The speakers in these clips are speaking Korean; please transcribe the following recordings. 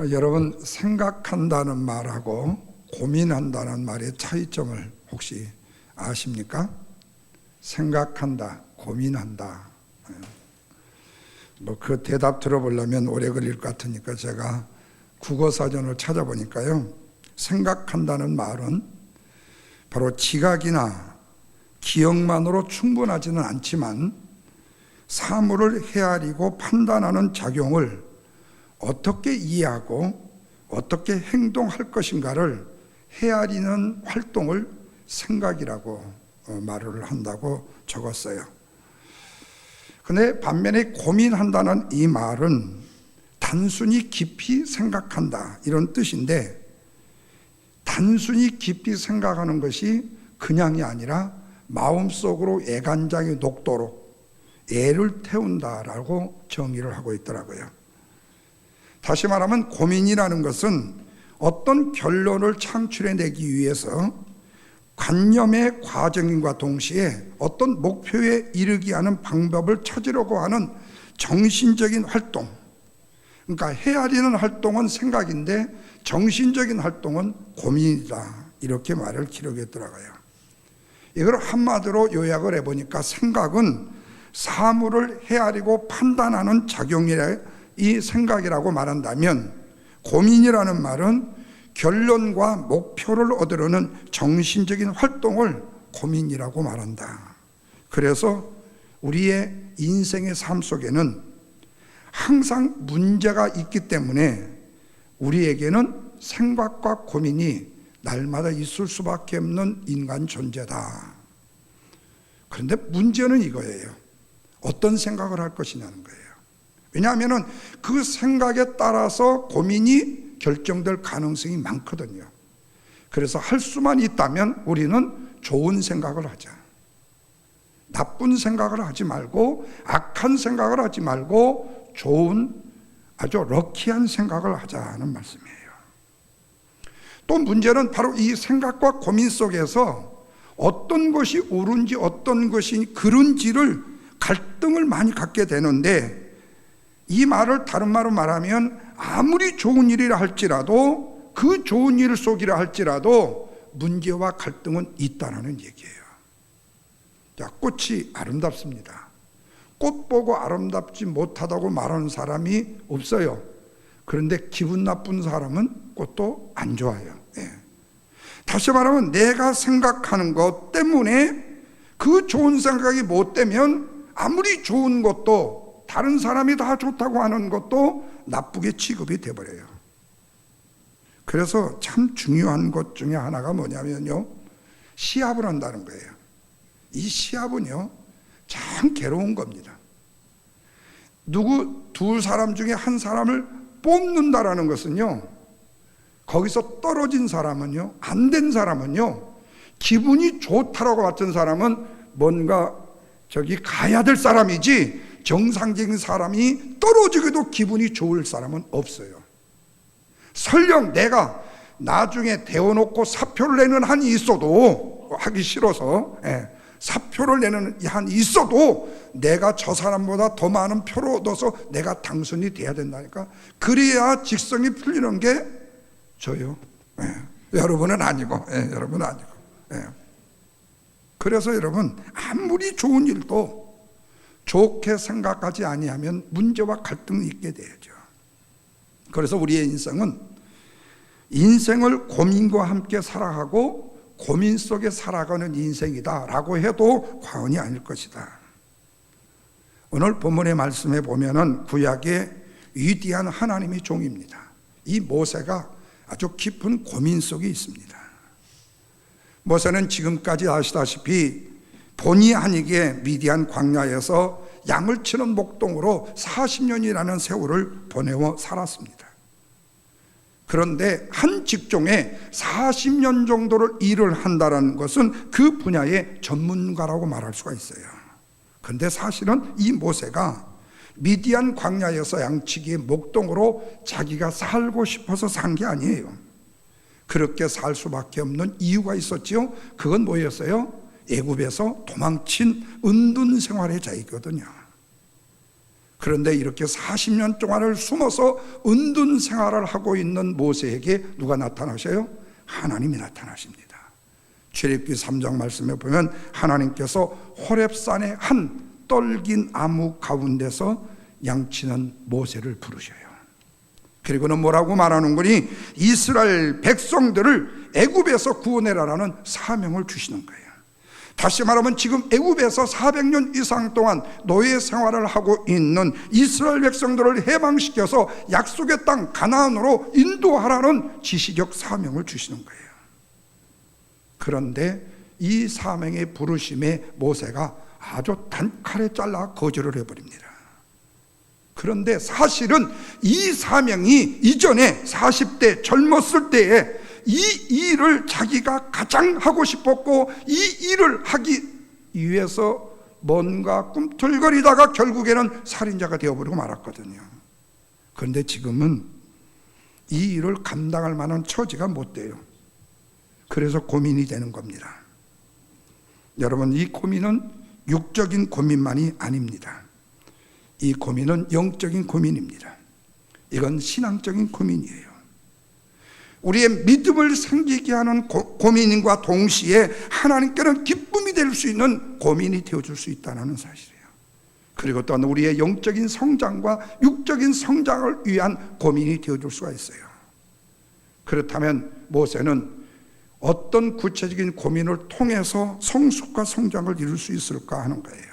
여러분, 생각한다는 말하고 고민한다는 말의 차이점을 혹시 아십니까? 생각한다, 고민한다. 그 대답 들어보려면 오래 걸릴 것 같으니까 제가 국어사전을 찾아보니까요, 생각한다는 말은 바로 지각이나 기억만으로 충분하지는 않지만 사물을 헤아리고 판단하는 작용을 어떻게 이해하고 어떻게 행동할 것인가를 헤아리는 활동을 생각이라고 말을 한다고 적었어요. 근데 반면에 고민한다는 이 말은 단순히 깊이 생각한다 이런 뜻인데, 단순히 깊이 생각하는 것이 그냥이 아니라 마음속으로 애간장이 녹도록 애를 태운다라고 정의를 하고 있더라고요. 다시 말하면 고민이라는 것은 어떤 결론을 창출해내기 위해서 관념의 과정인과 동시에 어떤 목표에 이르게 하는 방법을 찾으려고 하는 정신적인 활동, 그러니까 헤아리는 활동은 생각인데 정신적인 활동은 고민이다, 이렇게 말을 기록했더라고요. 이걸 한마디로 요약을 해보니까 생각은 사물을 헤아리고 판단하는 작용이라 이 생각이라고 말한다면, 고민이라는 말은 결론과 목표를 얻으려는 정신적인 활동을 고민이라고 말한다. 그래서 우리의 인생의 삶 속에는 항상 문제가 있기 때문에 우리에게는 생각과 고민이 날마다 있을 수밖에 없는 인간 존재다. 그런데 문제는 이거예요. 어떤 생각을 할 것이냐는 거예요. 왜냐하면 그 생각에 따라서 고민이 결정될 가능성이 많거든요. 그래서 할 수만 있다면 우리는 좋은 생각을 하자. 나쁜 생각을 하지 말고, 악한 생각을 하지 말고 좋은, 아주 럭키한 생각을 하자는 말씀이에요. 또 문제는 바로 이 생각과 고민 속에서 어떤 것이 옳은지 어떤 것이 그른지를 갈등을 많이 갖게 되는데, 이 말을 다른 말로 말하면 아무리 좋은 일이라 할지라도, 그 좋은 일 속이라 할지라도 문제와 갈등은 있다는 얘기예요. 자, 꽃이 아름답습니다. 꽃 보고 아름답지 못하다고 말하는 사람이 없어요. 그런데 기분 나쁜 사람은 꽃도 안 좋아요. 다시 말하면 내가 생각하는 것 때문에 그 좋은 생각이 못 되면 아무리 좋은 것도, 다른 사람이 다 좋다고 하는 것도 나쁘게 취급이 돼버려요. 그래서 참 중요한 것 중에 하나가 뭐냐면요, 시합을 한다는 거예요. 이 시합은요 참 괴로운 겁니다. 두 사람 중에 한 사람을 뽑는다라는 것은요, 거기서 떨어진 사람은요, 안 된 사람은요, 기분이 좋다라고 같은 사람은 뭔가 저기 가야 될 사람이지, 정상적인 사람이 떨어지기도 기분이 좋을 사람은 없어요. 설령 내가 나중에 데워놓고 사표를 내는 한이 있어도, 하기 싫어서 사표를 내는 한이 있어도 내가 저 사람보다 더 많은 표를 얻어서 내가 당선이 돼야 된다니까. 그래야 직성이 풀리는 게 저요. 여러분은 아니고, 여러분은 아니고. 그래서 여러분, 아무리 좋은 일도 좋게 생각하지 아니하면 문제와 갈등이 있게 되죠. 그래서 우리의 인생을 고민과 함께 살아가고 고민 속에 살아가는 인생이다라고 해도 과언이 아닐 것이다. 오늘 본문의 말씀에 보면은 구약의 위대한 하나님의 종입니다. 이 모세가 아주 깊은 고민 속에 있습니다. 모세는 지금까지 아시다시피 본의 아니게 미디안 광야에서 양을 치는 목동으로 40년이라는 세월을 보내어 살았습니다. 그런데 한 직종에 40년 정도를 일을 한다는 것은 그 분야의 전문가라고 말할 수가 있어요. 그런데 사실은 이 모세가 미디안 광야에서 양치기의 목동으로 자기가 살고 싶어서 산 게 아니에요. 그렇게 살 수밖에 없는 이유가 있었지요. 그건 뭐였어요? 애굽에서 도망친 은둔 생활의 자이거든요. 그런데 이렇게 40년 동안을 숨어서 은둔 생활을 하고 있는 모세에게 누가 나타나셔요? 하나님이 나타나십니다. 출애굽기 3장 말씀에 보면 하나님께서 호렙산의 한 떨긴 나무 가운데서 양치는 모세를 부르셔요. 그리고는 뭐라고 말하는 거니? 이스라엘 백성들을 애굽에서 구원해라라는 사명을 주시는 거예요. 다시 말하면 지금 애굽에서 400년 이상 동안 노예 생활을 하고 있는 이스라엘 백성들을 해방시켜서 약속의 땅 가나안으로 인도하라는 지시적 사명을 주시는 거예요. 그런데 이 사명의 부르심에 모세가 아주 단칼에 잘라 거절을 해버립니다. 그런데 사실은 이 사명이 이전에 40대 젊었을 때에 이 일을 자기가 가장 하고 싶었고 이 일을 하기 위해서 뭔가 꿈틀거리다가 결국에는 살인자가 되어버리고 말았거든요. 그런데 지금은 이 일을 감당할 만한 처지가 못 돼요. 그래서 고민이 되는 겁니다. 여러분, 이 고민은 육적인 고민만이 아닙니다. 이 고민은 영적인 고민입니다. 이건 신앙적인 고민이에요. 우리의 믿음을 생기게 하는 고민과 동시에 하나님께는 기쁨이 될 수 있는 고민이 되어줄 수 있다는 사실이에요. 그리고 또한 우리의 영적인 성장과 육적인 성장을 위한 고민이 되어줄 수가 있어요. 그렇다면 모세는 어떤 구체적인 고민을 통해서 성숙과 성장을 이룰 수 있을까 하는 거예요.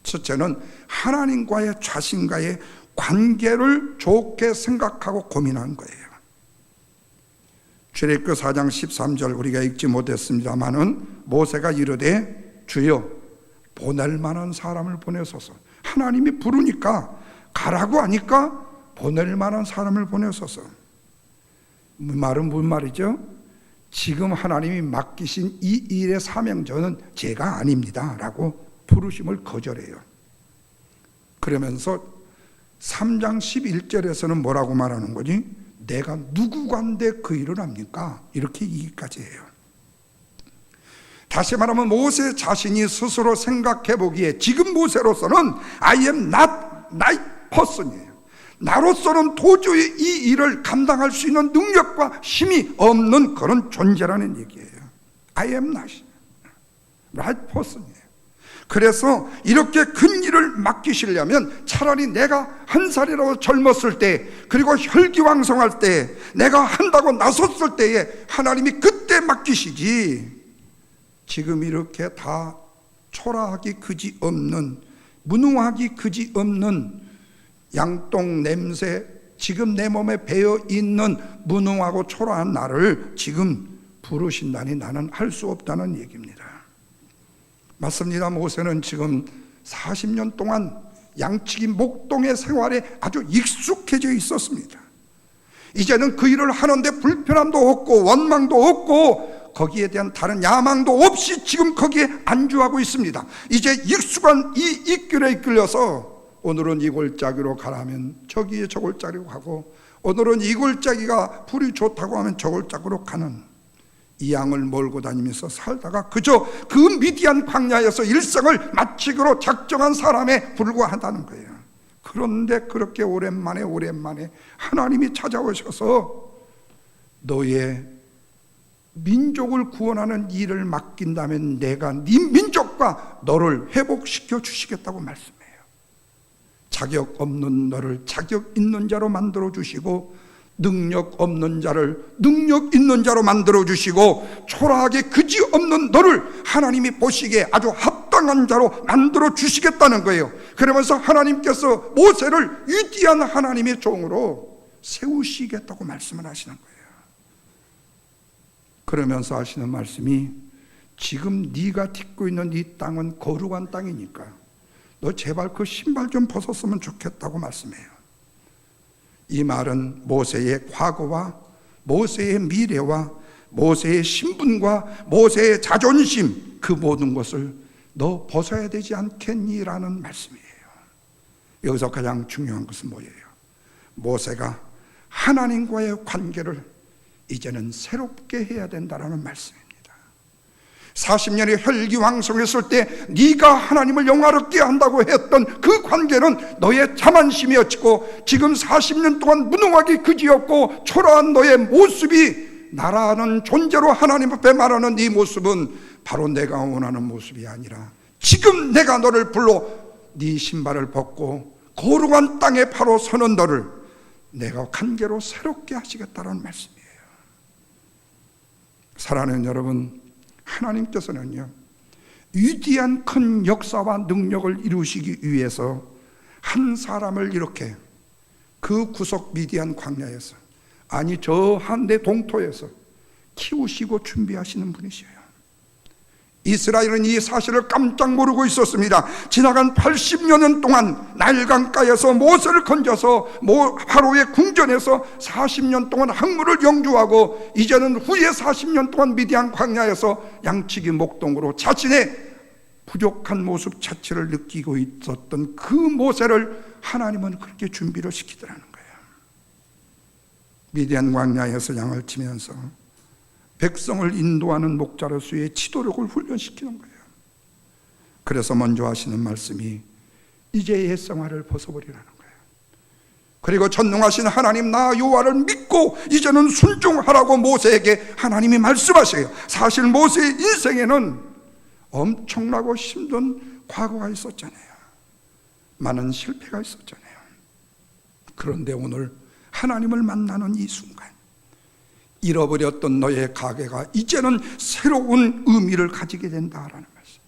첫째는 하나님과의 자신과의 관계를 좋게 생각하고 고민한 거예요. 출애굽기 4장 13절 우리가 읽지 못했습니다마는 모세가 이르되 주여 보낼 만한 사람을 보내소서. 하나님이 부르니까 가라고 하니까 보낼 만한 사람을 보내소서. 말은 무슨 말이죠? 지금 하나님이 맡기신 이 일의 사명자는 제가 아닙니다 라고 부르심을 거절해요. 그러면서 3장 11절에서는 뭐라고 말하는 거지? 내가 누구간데 그 일을 합니까? 이렇게 얘기까지 해요. 다시 말하면 모세 자신이 스스로 생각해 보기에 지금 모세로서는 I am not my person이에요. 나로서는 도저히 이 일을 감당할 수 있는 능력과 힘이 없는 그런 존재라는 얘기예요. I am not right person이에요. 그래서 이렇게 큰 일을 맡기시려면 차라리 내가 한 살이라도 젊었을 때, 그리고 혈기왕성할 때, 내가 한다고 나섰을 때에 하나님이 그때 맡기시지, 지금 이렇게 다 초라하기 그지없는, 무능하기 그지없는 양똥 냄새, 지금 내 몸에 배어있는 무능하고 초라한 나를 지금 부르신다니 나는 할 수 없다는 얘기입니다. 맞습니다. 모세는 지금 40년 동안 양치기 목동의 생활에 아주 익숙해져 있었습니다. 이제는 그 일을 하는데 불편함도 없고 원망도 없고 거기에 대한 다른 야망도 없이 지금 거기에 안주하고 있습니다. 이제 익숙한 이 입길에 이끌려서 오늘은 이 골짜기로 가라면 저기에 저 골짜기로 가고, 오늘은 이 골짜기가 불이 좋다고 하면 저 골짜기로 가는 이 양을 몰고 다니면서 살다가 그저 그 미디안 광야에서 일생을 마치기로 작정한 사람에 불과하다는 거예요. 그런데 그렇게 오랜만에 하나님이 찾아오셔서 너의 민족을 구원하는 일을 맡긴다면 내가 네 민족과 너를 회복시켜 주시겠다고 말씀해요. 자격 없는 너를 자격 있는 자로 만들어 주시고, 능력 없는 자를 능력 있는 자로 만들어 주시고, 초라하게 그지없는 너를 하나님이 보시기에 아주 합당한 자로 만들어 주시겠다는 거예요. 그러면서 하나님께서 모세를 위대한 하나님의 종으로 세우시겠다고 말씀을 하시는 거예요. 그러면서 하시는 말씀이, 지금 네가 딛고 있는 이 땅은 거룩한 땅이니까 너 제발 그 신발 좀 벗었으면 좋겠다고 말씀해요. 이 말은 모세의 과거와 모세의 미래와 모세의 신분과 모세의 자존심, 그 모든 것을 너 벗어야 되지 않겠니라는 말씀이에요. 여기서 가장 중요한 것은 뭐예요? 모세가 하나님과의 관계를 이제는 새롭게 해야 된다는 말씀입니다. 40년의 혈기왕성했을 때 네가 하나님을 영화롭게 한다고 했던 그 관계는 너의 자만심이었고, 지금 40년 동안 무능하게 그지없고 초라한 너의 모습이 나라는 존재로 하나님 앞에 말하는 네 모습은 바로 내가 원하는 모습이 아니라, 지금 내가 너를 불러 네 신발을 벗고 거룩한 땅에 바로 서는 너를 내가 관계로 새롭게 하시겠다는 말씀이에요. 사랑하는 여러분, 하나님께서는요, 위대한 큰 역사와 능력을 이루시기 위해서 한 사람을 이렇게 그 구석 미디안 광야에서, 아니 저 한대 동토에서 키우시고 준비하시는 분이셔요. 이스라엘은 이 사실을 깜짝 모르고 있었습니다. 지나간 80여 년 동안 나일강가에서 모세를 건져서 파로의 궁전에서 40년 동안 학문을 영주하고, 이제는 후에 40년 동안 미디안 광야에서 양치기 목동으로 자신의 부족한 모습 자체를 느끼고 있었던 그 모세를 하나님은 그렇게 준비를 시키더라는 거예요. 미디안 광야에서 양을 치면서 백성을 인도하는 목자로서의 지도력을 훈련시키는 거예요. 그래서 먼저 하시는 말씀이 이제 옛 생활을 벗어버리라는 거예요. 그리고 전능하신 하나님 나 여호와를 믿고 이제는 순종하라고 모세에게 하나님이 말씀하셔요. 사실 모세의 인생에는 엄청나고 힘든 과거가 있었잖아요. 많은 실패가 있었잖아요. 그런데 오늘 하나님을 만나는 이 순간, 잃어버렸던 너의 가게가 이제는 새로운 의미를 가지게 된다라는 말씀.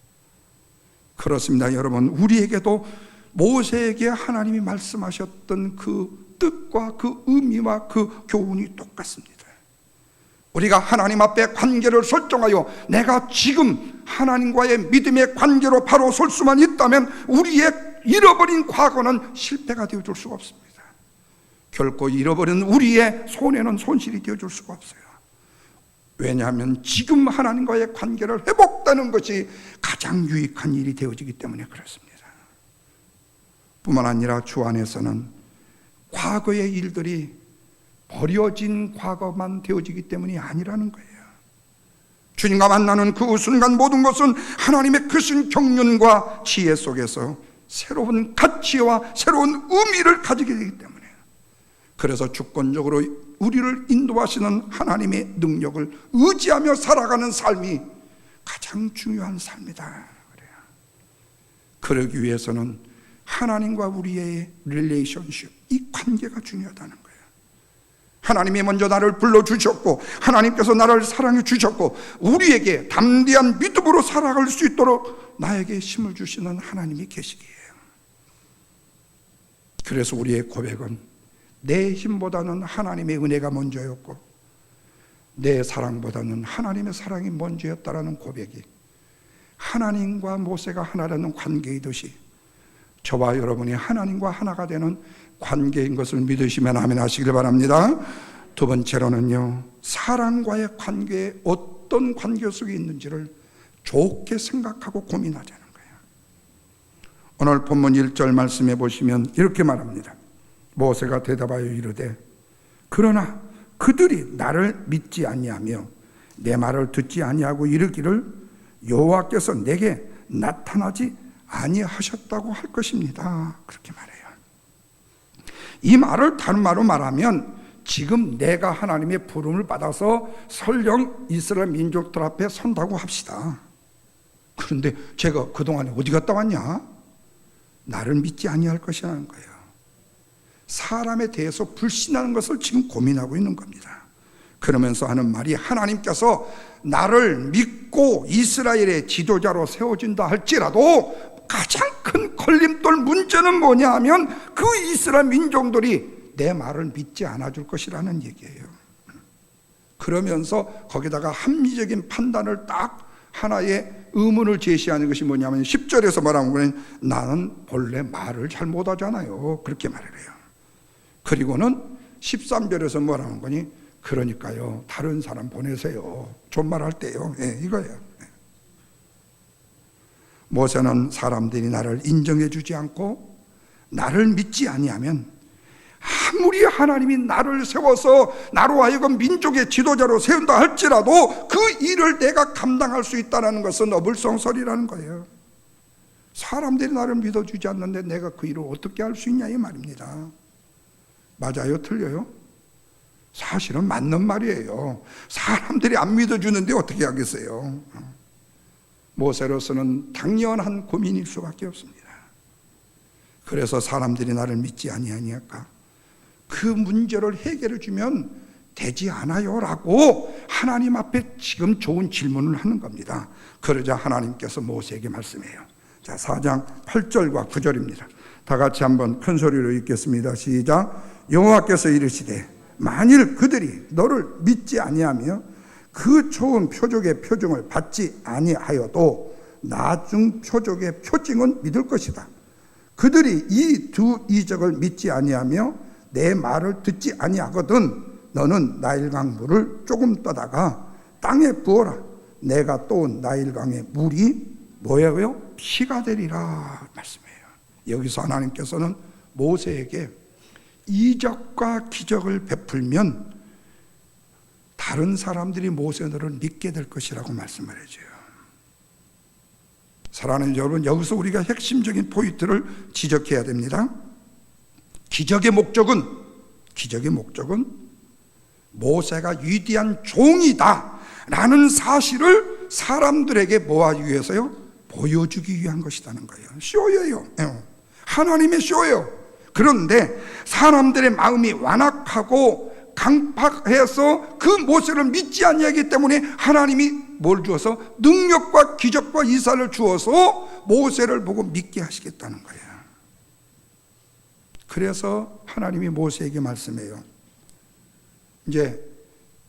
그렇습니다. 여러분, 우리에게도 모세에게 하나님이 말씀하셨던 그 뜻과 그 의미와 그 교훈이 똑같습니다. 우리가 하나님 앞에 관계를 설정하여 내가 지금 하나님과의 믿음의 관계로 바로 설 수만 있다면 우리의 잃어버린 과거는 실패가 되어줄 수가 없습니다. 결코 잃어버린 우리의 손해는 손실이 되어줄 수가 없어요. 왜냐하면 지금 하나님과의 관계를 회복하는 것이 가장 유익한 일이 되어지기 때문에 그렇습니다. 뿐만 아니라 주 안에서는 과거의 일들이 버려진 과거만 되어지기 때문이 아니라는 거예요. 주님과 만나는 그 순간 모든 것은 하나님의 크신 경륜과 지혜 속에서 새로운 가치와 새로운 의미를 가지게 되기 때문에, 그래서 주권적으로 우리를 인도하시는 하나님의 능력을 의지하며 살아가는 삶이 가장 중요한 삶이다. 그러기 위해서는 하나님과 우리의 릴레이션십, 이 관계가 중요하다는 거예요. 하나님이 먼저 나를 불러주셨고, 하나님께서 나를 사랑해 주셨고, 우리에게 담대한 믿음으로 살아갈 수 있도록 나에게 힘을 주시는 하나님이 계시기에, 그래서 우리의 고백은 내 힘보다는 하나님의 은혜가 먼저였고 내 사랑보다는 하나님의 사랑이 먼저였다라는 고백이 하나님과 모세가 하나라는 관계이듯이 저와 여러분이 하나님과 하나가 되는 관계인 것을 믿으시면 아멘 하시길 바랍니다. 두 번째로는요, 사랑과의 관계에 어떤 관계 속에 있는지를 좋게 생각하고 고민하자는 거예요. 오늘 본문 1절 말씀해 보시면 이렇게 말합니다. 모세가 대답하여 이르되 그러나 그들이 나를 믿지 아니하며 내 말을 듣지 아니하고 이르기를 여호와께서 내게 나타나지 아니하셨다고 할 것입니다. 그렇게 말해요. 이 말을 다른 말로 말하면 지금 내가 하나님의 부름을 받아서 설령 이스라엘 민족들 앞에 선다고 합시다. 그런데 제가 그동안에 어디 갔다 왔냐? 나를 믿지 아니할 것이라는 거예요. 사람에 대해서 불신하는 것을 지금 고민하고 있는 겁니다. 그러면서 하는 말이 하나님께서 나를 믿고 이스라엘의 지도자로 세워진다 할지라도 가장 큰 걸림돌 문제는 뭐냐 하면 그 이스라엘 민족들이 내 말을 믿지 않아 줄 것이라는 얘기예요. 그러면서 거기다가 합리적인 판단을 딱 하나의 의문을 제시하는 것이 뭐냐면 10절에서 뭐라고 하면 나는 본래 말을 잘 못하잖아요. 그렇게 말을 해요. 그리고는 13절에서 뭐라고 하는 거니? 그러니까요, 다른 사람 보내세요. 존말할 때요. 이거예요. 모세는 사람들이 나를 인정해 주지 않고 나를 믿지 아니하면 아무리 하나님이 나를 세워서 나로 하여금 민족의 지도자로 세운다 할지라도 그 일을 내가 감당할 수 있다는 것은 어불성설이라는 거예요. 사람들이 나를 믿어주지 않는데 내가 그 일을 어떻게 할 수 있냐 이 말입니다. 맞아요? 틀려요? 사실은 맞는 말이에요. 사람들이 안 믿어주는데 어떻게 하겠어요? 모세로서는 당연한 고민일 수밖에 없습니다. 그래서 사람들이 나를 믿지 아니하니까 그 문제를 해결해 주면 되지 않아요 라고 하나님 앞에 지금 좋은 질문을 하는 겁니다. 그러자 하나님께서 모세에게 말씀해요. 자, 4장 8절과 9절입니다. 다 같이 한번 큰 소리로 읽겠습니다. 시작. 여호와께서 이르시되 만일 그들이 너를 믿지 아니하며 그 좋은 표적의 표징을 받지 아니하여도 나중 표적의 표징은 믿을 것이다. 그들이 이 두 이적을 믿지 아니하며 내 말을 듣지 아니하거든 너는 나일강 물을 조금 떠다가 땅에 부어라. 내가 또 나일강의 물이 뭐예요? 피가 되리라 말씀해요. 여기서 하나님께서는 모세에게 이적과 기적을 베풀면 다른 사람들이 모세 너를 믿게 될 것이라고 말씀을 해줘요. 사랑하는 여러분, 여기서 우리가 핵심적인 포인트를 지적해야 됩니다. 기적의 목적은 모세가 위대한 종이다 라는 사실을 사람들에게 뭐하기 위해서요? 보여주기 위한 것이라는 거예요. 쇼예요. 하나님의 쇼예요. 그런데 사람들의 마음이 완악하고 강팍해서 그 모세를 믿지 아니하기 때문에 하나님이 뭘 주어서? 능력과 기적과 이사를 주어서 모세를 보고 믿게 하시겠다는 거예요. 그래서 하나님이 모세에게 말씀해요. 이제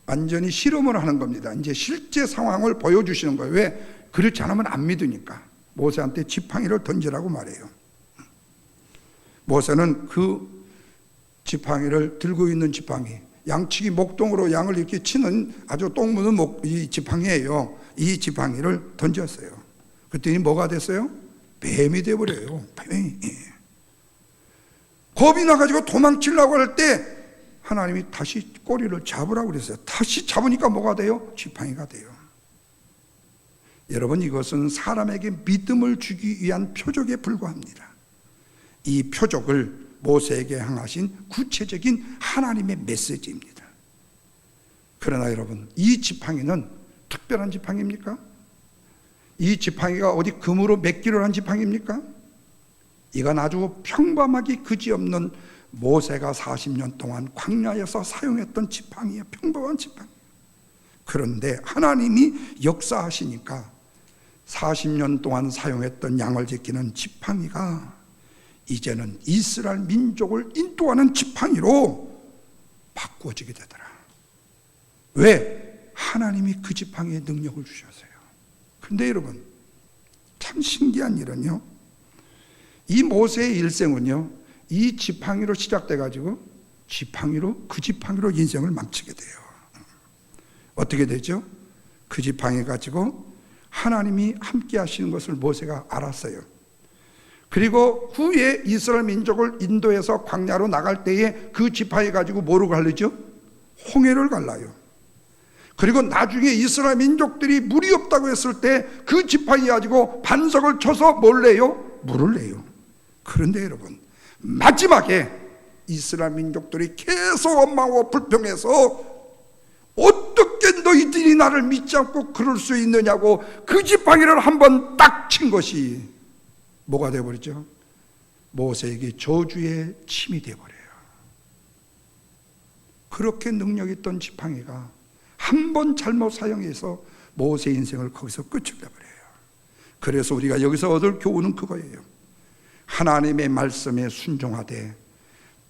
완전히 실험을 하는 겁니다. 이제 실제 상황을 보여주시는 거예요. 왜? 그렇지 않으면 안 믿으니까. 모세한테 지팡이를 던지라고 말해요. 모세는 그 지팡이를 들고 있는 지팡이, 양치기 목동으로 양을 이렇게 치는 아주 똥 묻은 이 지팡이예요. 이 지팡이를 던졌어요. 그랬더니 뭐가 됐어요? 뱀이 돼버려요. 뱀이. 겁이 나가지고 도망치려고 할 때 하나님이 다시 꼬리를 잡으라고 그랬어요. 다시 잡으니까 뭐가 돼요? 지팡이가 돼요. 여러분, 이것은 사람에게 믿음을 주기 위한 표적에 불과합니다. 이 표적을 모세에게 향하신 구체적인 하나님의 메시지입니다. 그러나 여러분, 이 지팡이는 특별한 지팡이입니까? 이 지팡이가 어디 금으로 맺기를 한 지팡이입니까? 이건 아주 평범하기 그지없는 모세가 40년 동안 광야에서 사용했던 지팡이예요. 평범한 지팡이. 그런데 하나님이 역사하시니까 40년 동안 사용했던 양을 지키는 지팡이가 이제는 이스라엘 민족을 인도하는 지팡이로 바꾸어지게 되더라. 왜? 하나님이 그 지팡이에 능력을 주셔서요. 그런데 여러분, 참 신기한 일은요, 이 모세의 일생은요, 이 지팡이로 시작돼가지고 그 지팡이로 인생을 망치게 돼요. 어떻게 되죠? 그 지팡이 가지고 하나님이 함께 하시는 것을 모세가 알았어요. 그리고 후에 이스라엘 민족을 인도해서 광야로 나갈 때에 그 지팡이 가지고 뭐로 갈르죠? 홍해를 갈라요. 그리고 나중에 이스라엘 민족들이 물이 없다고 했을 때 그 지팡이 가지고 반석을 쳐서 뭘 내요? 물을 내요. 그런데 여러분, 마지막에 이스라엘 민족들이 계속 원망하고 불평해서 어떻게 너희들이 나를 믿지 않고 그럴 수 있느냐고 그 지팡이를 한번 딱 친 것이 뭐가 되어버리죠? 모세에게 저주의 침이 되어버려요. 그렇게 능력 있던 지팡이가 한 번 잘못 사용해서 모세 인생을 거기서 끝을 내버려요. 그래서 우리가 여기서 얻을 교훈은 그거예요. 하나님의 말씀에 순종하되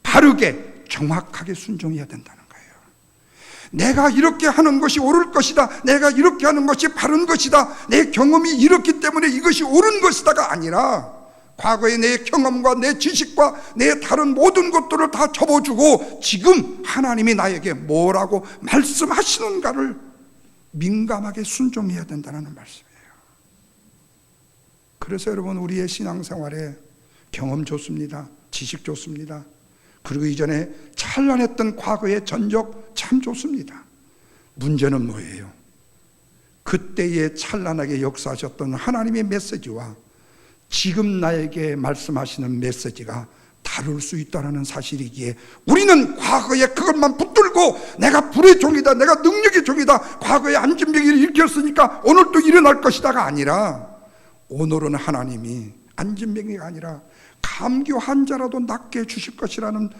바르게 정확하게 순종해야 된다는 거예요. 내가 이렇게 하는 것이 옳을 것이다, 내가 이렇게 하는 것이 바른 것이다, 내 경험이 이렇기 때문에 이것이 옳은 것이다가 아니라 과거의 내 경험과 내 지식과 내 다른 모든 것들을 다 접어주고 지금 하나님이 나에게 뭐라고 말씀하시는가를 민감하게 순종해야 된다는 말씀이에요. 그래서 여러분, 우리의 신앙생활에 경험 좋습니다, 지식 좋습니다, 그리고 이전에 찬란했던 과거의 전적 참 좋습니다. 문제는 뭐예요? 그때에 찬란하게 역사하셨던 하나님의 메시지와 지금 나에게 말씀하시는 메시지가 다를 수 있다는 사실이기에 우리는 과거에 그것만 붙들고 내가 불의 종이다, 내가 능력의 종이다, 과거에 안진병이 일으켰으니까 오늘 또 일어날 것이다가 아니라, 오늘은 하나님이 안진병이가 아니라 감기 환자라도 낫게 해주실 것이라는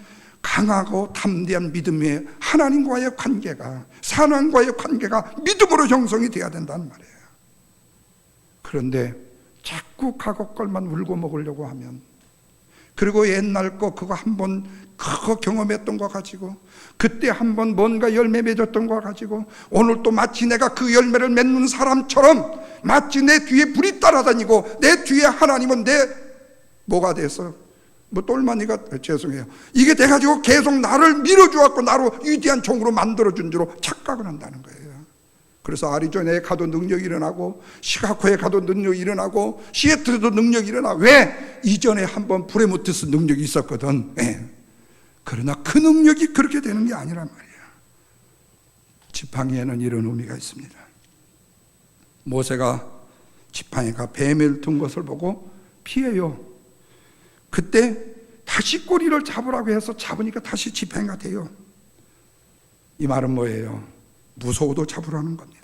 강하고 담대한 믿음의 하나님과의 관계가, 사람과의 관계가 믿음으로 형성이 돼야 된다는 말이에요. 그런데 자꾸 과거 걸만 울고 먹으려고 하면, 그리고 옛날 거 그거 한번 그거 경험했던 거 가지고, 그때 한번 뭔가 열매 맺었던 거 가지고 오늘 또 마치 내가 그 열매를 맺는 사람처럼 마치 내 뒤에 불이 따라다니고 내 뒤에 하나님은 내 뭐가 돼서 뭐 똘마니가, 죄송해요, 이게 돼가지고 계속 나를 밀어주었고 나로 위대한 종으로 만들어준 줄로 착각을 한다는 거예요. 그래서 아리조나에 가도 능력이 일어나고 시카고에 가도 능력이 일어나고 시애틀에도 능력이 일어나. 왜? 이전에 한번 불에 묻혀서 능력이 있었거든. 네. 그러나 그 능력이 그렇게 되는 게 아니란 말이에요. 지팡이에는 이런 의미가 있습니다. 모세가 지팡이가 뱀을 든 것을 보고 피해요. 그때 다시 꼬리를 잡으라고 해서 잡으니까 다시 지팡이가 돼요. 이 말은 뭐예요? 무서워도 잡으라는 겁니다.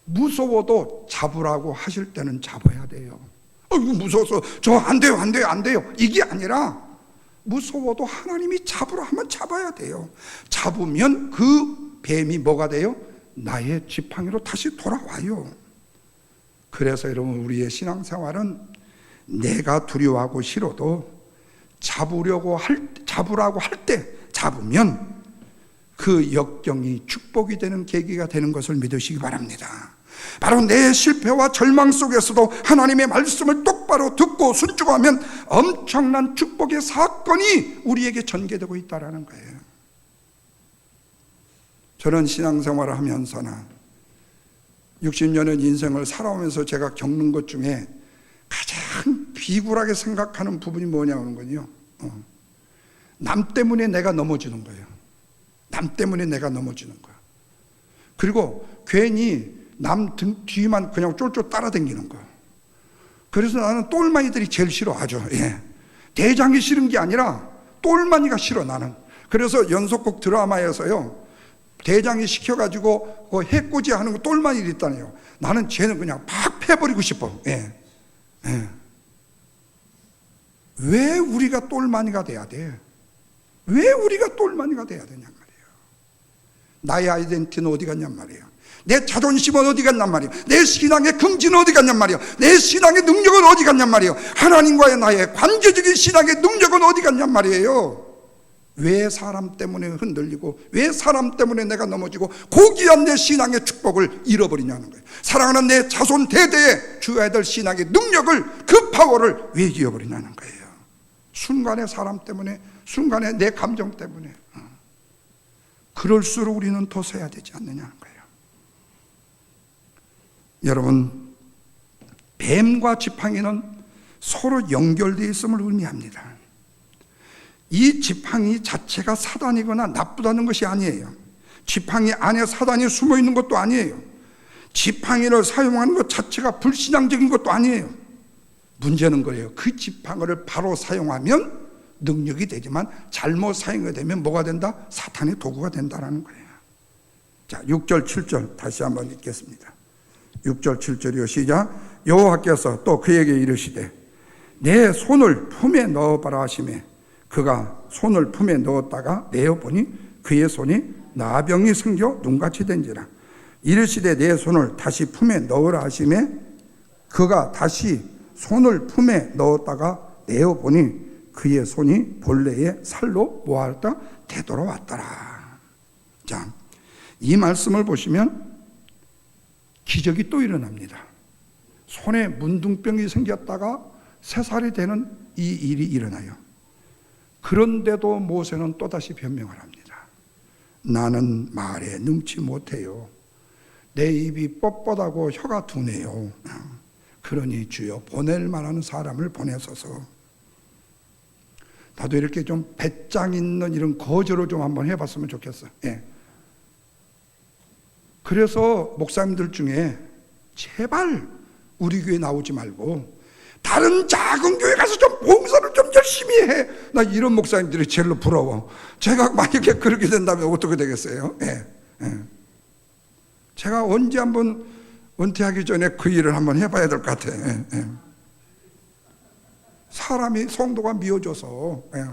무서워도 잡으라고 하실 때는 잡아야 돼요. 무서워서 저 안 돼요, 안 돼요, 안 돼요, 이게 아니라 무서워도 하나님이 잡으라 하면 잡아야 돼요. 잡으면 그 뱀이 뭐가 돼요? 나의 지팡이로 다시 돌아와요. 그래서 여러분, 우리의 신앙생활은 내가 두려워하고 싫어도 잡으라고 할 때 잡으면 그 역경이 축복이 되는 계기가 되는 것을 믿으시기 바랍니다. 바로 내 실패와 절망 속에서도 하나님의 말씀을 똑바로 듣고 순종하면 엄청난 축복의 사건이 우리에게 전개되고 있다는 거예요. 저는 신앙생활을 하면서나 60년의 인생을 살아오면서 제가 겪는 것 중에 가장 비굴하게 생각하는 부분이 뭐냐면요, 남 때문에 내가 넘어지는 거예요. 남 때문에 내가 넘어지는 거야. 그리고 괜히 남 등 뒤만 그냥 쫄쫄 따라다니는 거야. 그래서 나는 똘마니들이 제일 싫어하죠. 예. 대장이 싫은 게 아니라 똘마니가 싫어, 나는. 그래서 연속곡 드라마에서요, 대장이 시켜가지고 그 해코지 하는 거 똘마니들이 있다네요. 나는 쟤는 그냥 팍 패버리고 싶어. 예. 예. 왜 우리가 똘마니가 돼야 돼? 왜 우리가 똘마니가 돼야 되냐 말이에요. 나의 아이덴티티는 어디 갔냔 말이에요. 내 자존심은 어디 갔냔 말이에요. 내 신앙의 긍지는 어디 갔냔 말이에요. 내 신앙의 능력은 어디 갔냔 말이에요. 하나님과의 나의 관계적인 신앙의 능력은 어디 갔냔 말이에요. 왜 사람 때문에 흔들리고 왜 사람 때문에 내가 넘어지고 고귀한 내 신앙의 축복을 잃어버리냐는 거예요. 사랑하는 내 자손 대대에 주어야 될 신앙의 능력을, 그 파워를 왜 잃어버리냐는 거예요. 순간에 사람 때문에, 순간에 내 감정 때문에. 그럴수록 우리는 더 서야 되지 않느냐는 거예요. 여러분, 뱀과 지팡이는 서로 연결되어 있음을 의미합니다. 이 지팡이 자체가 사단이거나 나쁘다는 것이 아니에요. 지팡이 안에 사단이 숨어 있는 것도 아니에요. 지팡이를 사용하는 것 자체가 불신앙적인 것도 아니에요. 문제는 그래요. 그 지팡이를 바로 사용하면 능력이 되지만 잘못 사용이 되면 뭐가 된다? 사탄의 도구가 된다는 거예요. 자, 6절 7절 다시 한번 읽겠습니다. 6절 7절이요, 시작. 여호와께서 또 그에게 이르시되 내 손을 품에 넣어봐라 하시매 그가 손을 품에 넣었다가 내어보니 그의 손이 나병이 생겨 눈같이 된지라. 이르시되 내 손을 다시 품에 넣으라 하시매 그가 다시 손을 품에 넣었다가 내어보니 그의 손이 본래의 살로 뭐하였다? 되돌아왔더라. 자, 이 말씀을 보시면 기적이 또 일어납니다. 손에 문둥병이 생겼다가 3살이 되는 이 일이 일어나요. 그런데도 모세는 또다시 변명을 합니다. 나는 말에 능치 못해요. 내 입이 뻣뻣하고 혀가 둔해요. 그러니 주여 보낼 만한 사람을 보내소서. 나도 이렇게 좀 배짱 있는 이런 거절을 좀 한번 해봤으면 좋겠어요. 예. 그래서 목사님들 중에 제발 우리 교회 나오지 말고 다른 작은 교회 가서 좀 봉사를 좀 열심히 해. 나 이런 목사님들이 제일로 부러워. 제가 만약에 그렇게 된다면 어떻게 되겠어요? 예. 예. 제가 언제 한번 은퇴하기 전에 그 일을 한번 해봐야 될 것 같아. 예. 예. 사람이 성도가 미워져서. 예.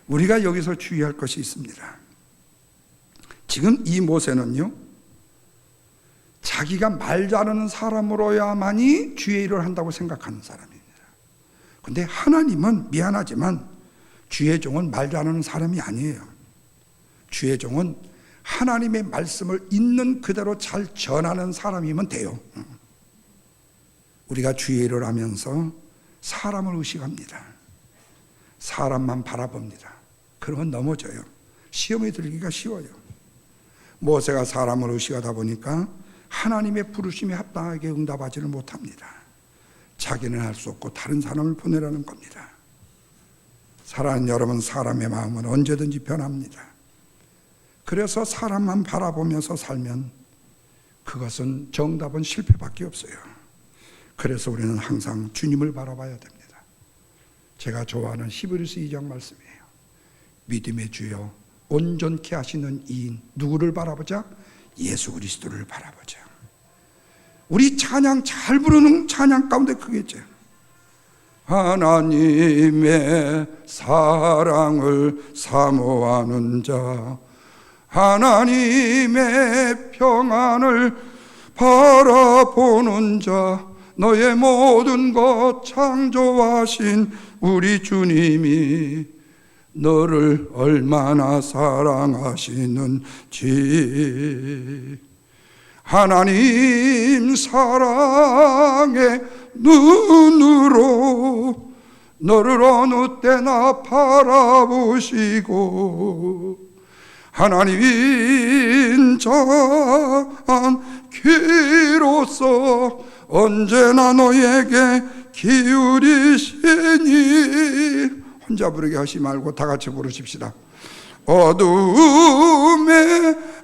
우리가 여기서 주의할 것이 있습니다. 지금 이 모세는요, 자기가 말 잘하는 사람으로야만이 주의 일을 한다고 생각하는 사람입니다. 그런데 하나님은 미안하지만 주의 종은 말 잘하는 사람이 아니에요. 주의 종은 하나님의 말씀을 있는 그대로 잘 전하는 사람이면 돼요. 우리가 주의 일을 하면서 사람을 의식합니다. 사람만 바라봅니다. 그러면 넘어져요. 시험에 들기가 쉬워요. 모세가 사람을 의식하다 보니까 하나님의 부르심에 합당하게 응답하지를 못합니다. 자기는 할 수 없고 다른 사람을 보내라는 겁니다. 사랑하는 여러분, 사람의 마음은 언제든지 변합니다. 그래서 사람만 바라보면서 살면 그것은 정답은 실패밖에 없어요. 그래서 우리는 항상 주님을 바라봐야 됩니다. 제가 좋아하는 히브리서 2장 말씀이에요. 믿음의 주여 온전케 하시는 이인 누구를 바라보자? 예수 그리스도를 바라보자. 우리 찬양 잘 부르는 찬양 가운데 그게죠. 하나님의 사랑을 사모하는 자, 하나님의 평안을 바라보는 자, 너의 모든 것 창조하신 우리 주님이 너를 얼마나 사랑하시는지. 하나님 사랑의 눈으로 너를 어느 때나 바라보시고 하나님 인자한 귀로서 언제나 너에게 기울이시니. 혼자 부르게 하지 말고 다 같이 부르십시다. 어두움에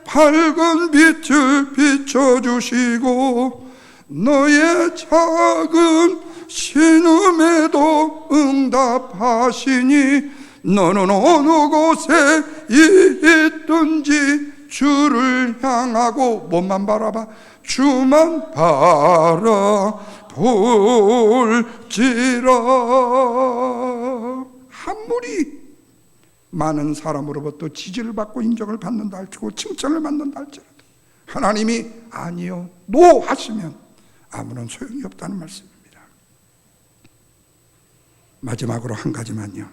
밝은 빛을 비춰주시고 너의 작은 신음에도 응답하시니 너는 어느 곳에 있든지 주를 향하고 뭐만 바라봐? 주만 바라볼지라. 아무리 많은 사람으로부터 지지를 받고 인정을 받는다 할지고 칭찬을 받는다 할지라도 하나님이 아니요 노 하시면 아무런 소용이 없다는 말씀입니다. 마지막으로 한 가지만요.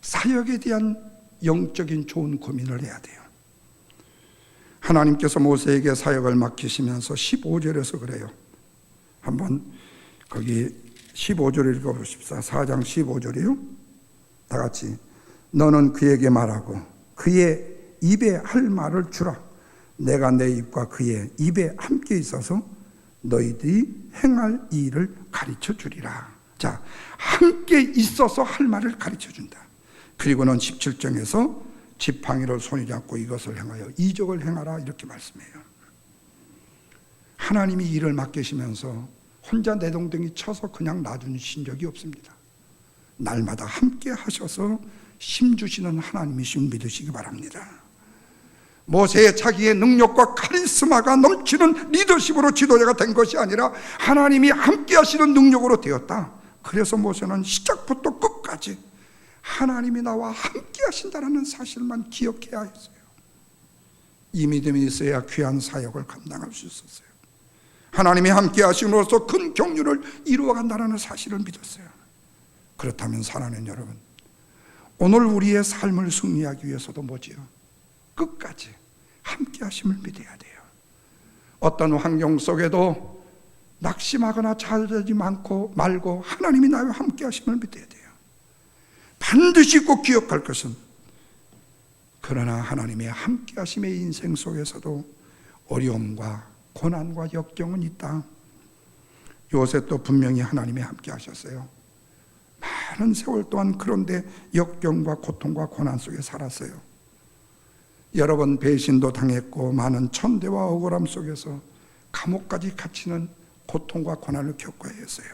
사역에 대한 영적인 좋은 고민을 해야 돼요. 하나님께서 모세에게 사역을 맡기시면서 15절에서 그래요. 한번 거기 15절 읽어보십시다. 4장 15절이요. 다 같이. 너는 그에게 말하고 그의 입에 할 말을 주라. 내가 내 입과 그의 입에 함께 있어서 너희들이 행할 일을 가르쳐 주리라. 자, 함께 있어서 할 말을 가르쳐 준다. 그리고는 17장에서 지팡이를 손에 잡고 이것을 행하여 이적을 행하라 이렇게 말씀해요. 하나님이 일을 맡기시면서 혼자 내동댕이 쳐서 그냥 놔두신 적이 없습니다. 날마다 함께 하셔서 힘주시는 하나님이신 믿으시기 바랍니다. 모세의 자기의 능력과 카리스마가 넘치는 리더십으로 지도자가 된 것이 아니라 하나님이 함께 하시는 능력으로 되었다. 그래서 모세는 시작부터 끝까지 하나님이 나와 함께 하신다는 사실만 기억해야 했어요. 이 믿음이 있어야 귀한 사역을 감당할 수 있었어요. 하나님이 함께 하심으로써 큰 경륜을 이루어간다는 사실을 믿었어요. 그렇다면 사랑하는 여러분, 오늘 우리의 삶을 승리하기 위해서도 뭐지요? 끝까지 함께 하심을 믿어야 돼요. 어떤 환경 속에도 낙심하거나 좌절하지 말고 하나님이 나와 함께 하심을 믿어야 돼요. 반드시 꼭 기억할 것은 그러나 하나님의 함께 하심의 인생 속에서도 어려움과 고난과 역경은 있다. 요셉도 분명히 하나님이 함께 하셨어요. 많은 세월 동안 그런데 역경과 고통과 고난 속에 살았어요. 여러 번 배신도 당했고 많은 천대와 억울함 속에서 감옥까지 갇히는 고통과 고난을 겪어야 했어요.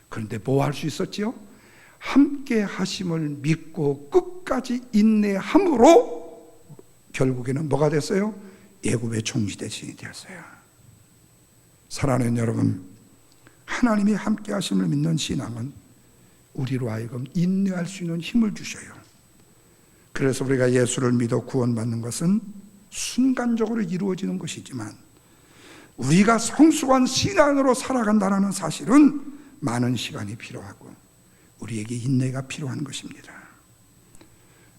그런데 뭐 할 수 있었지요? 함께 하심을 믿고 끝까지 인내함으로 결국에는 뭐가 됐어요? 애굽의 총시대신이 되었어요. 사랑하는 여러분, 하나님이 함께 하심을 믿는 신앙은 우리로 하여금 인내할 수 있는 힘을 주셔요. 그래서 우리가 예수를 믿어 구원받는 것은 순간적으로 이루어지는 것이지만 우리가 성숙한 신앙으로 살아간다는 사실은 많은 시간이 필요하고 우리에게 인내가 필요한 것입니다.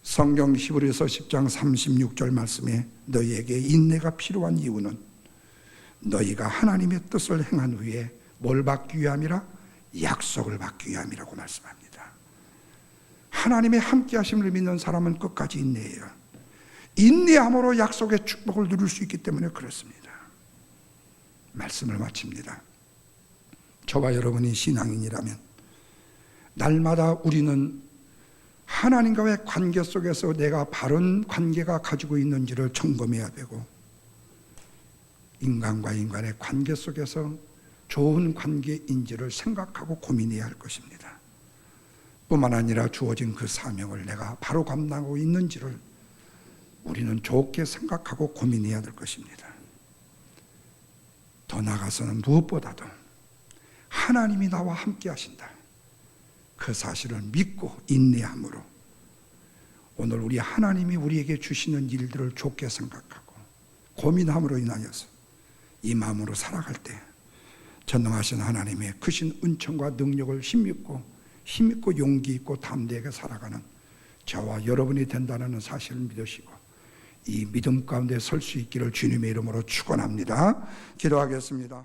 성경 히브리서 10장 36절 말씀에 너희에게 인내가 필요한 이유는 너희가 하나님의 뜻을 행한 후에 뭘 받기 위함이라? 약속을 받기 위함이라고 말씀합니다. 하나님의 함께 하심을 믿는 사람은 끝까지 인내해요. 인내함으로 약속의 축복을 누릴 수 있기 때문에 그렇습니다. 말씀을 마칩니다. 저와 여러분이 신앙인이라면 날마다 우리는 하나님과의 관계 속에서 내가 바른 관계가 가지고 있는지를 점검해야 되고 인간과 인간의 관계 속에서 좋은 관계인지를 생각하고 고민해야 할 것입니다. 뿐만 아니라 주어진 그 사명을 내가 바로 감당하고 있는지를 우리는 좋게 생각하고 고민해야 될 것입니다. 더 나아가서는 무엇보다도 하나님이 나와 함께 하신다. 그 사실을 믿고 인내함으로 오늘 우리 하나님이 우리에게 주시는 일들을 좋게 생각하고 고민함으로 인하여서 이 마음으로 살아갈 때 전능하신 하나님의 크신 은총과 능력을 힘있고 용기 있고 담대하게 살아가는 저와 여러분이 된다는 사실을 믿으시고 이 믿음 가운데 설 수 있기를 주님의 이름으로 축원합니다. 기도하겠습니다.